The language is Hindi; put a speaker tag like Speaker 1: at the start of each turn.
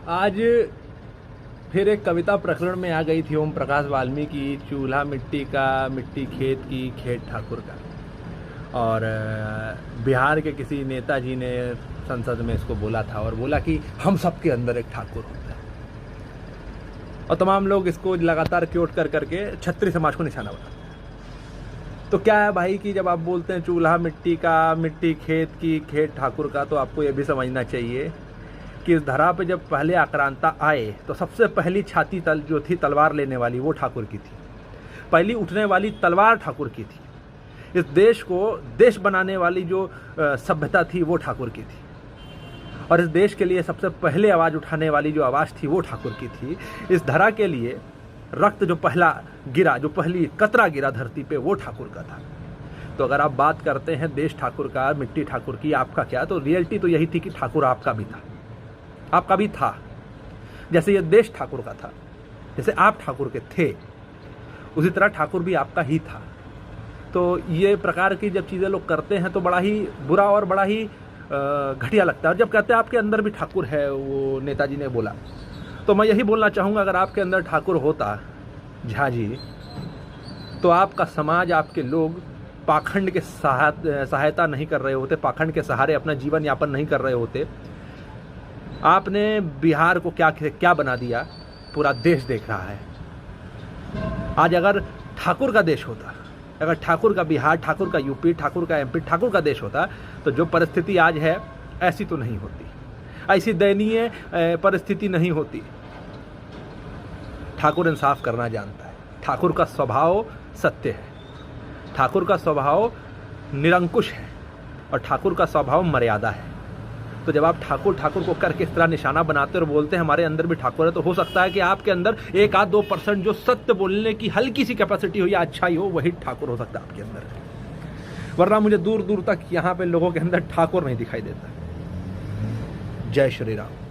Speaker 1: आज फिर एक कविता प्रकरण में आ गई थी ओम प्रकाश वाल्मीकि, चूल्हा मिट्टी का, मिट्टी खेत की, खेत ठाकुर का। और बिहार के किसी नेताजी ने संसद में इसको बोला था और बोला कि हम सबके अंदर एक ठाकुर होता है। और तमाम लोग इसको लगातार क्योट कर करके क्षत्रिय समाज को निशाना बनाते हैं। तो क्या है भाई कि जब आप बोलते हैं चूल्हा मिट्टी का, मिट्टी खेत की, खेत ठाकुर का, तो आपको ये भी समझना चाहिए कि इस धरा पे जब पहले आक्रांता आए तो सबसे पहली छाती जो थी तलवार लेने वाली, वो ठाकुर की थी। पहली उठने वाली तलवार ठाकुर की थी। इस देश को देश बनाने वाली जो सभ्यता थी वो ठाकुर की थी। और इस देश के लिए सबसे पहले आवाज़ उठाने वाली जो आवाज़ थी वो ठाकुर की थी। इस धरा के लिए रक्त जो पहला गिरा, जो पहली कतरा गिरा धरती पे, वो ठाकुर का था। तो अगर आप बात करते हैं देश ठाकुर का, मिट्टी ठाकुर की, आपका क्या, तो रियलिटी तो यही थी कि ठाकुर आपका भी था, आपका भी था। जैसे ये देश ठाकुर का था, जैसे आप ठाकुर के थे, उसी तरह ठाकुर भी आपका ही था। तो ये प्रकार की जब चीज़ें लोग करते हैं तो बड़ा ही बुरा और बड़ा ही घटिया लगता है। और जब कहते हैं आपके अंदर भी ठाकुर है, वो नेताजी ने बोला, तो मैं यही बोलना चाहूँगा, अगर आपके अंदर ठाकुर होता झा जी, तो आपका समाज, आपके लोग पाखंड के सहायता नहीं कर रहे होते, पाखंड के सहारे अपना जीवन यापन नहीं कर रहे होते। आपने बिहार को क्या बना दिया, पूरा देश देख रहा है। आज अगर ठाकुर का देश होता, अगर ठाकुर का बिहार, ठाकुर का यूपी, ठाकुर का एमपी, ठाकुर का देश होता, तो जो परिस्थिति आज है ऐसी तो नहीं होती, ऐसी दयनीय परिस्थिति नहीं होती। ठाकुर इंसाफ करना जानता है, ठाकुर का स्वभाव सत्य है, ठाकुर का स्वभाव निरंकुश है और ठाकुर का स्वभाव मर्यादा है। तो जब आप ठाकुर ठाकुर को करके इस तरह निशाना बनाते और बोलते हैं हमारे अंदर भी ठाकुर है, तो हो सकता है कि आपके अंदर 1-2% जो सत्य बोलने की हल्की सी कैपेसिटी हो या अच्छाई हो, वही ठाकुर हो सकता है आपके अंदर। वरना मुझे दूर दूर तक यहाँ पे लोगों के अंदर ठाकुर नहीं दिखाई देता। जय श्री राम।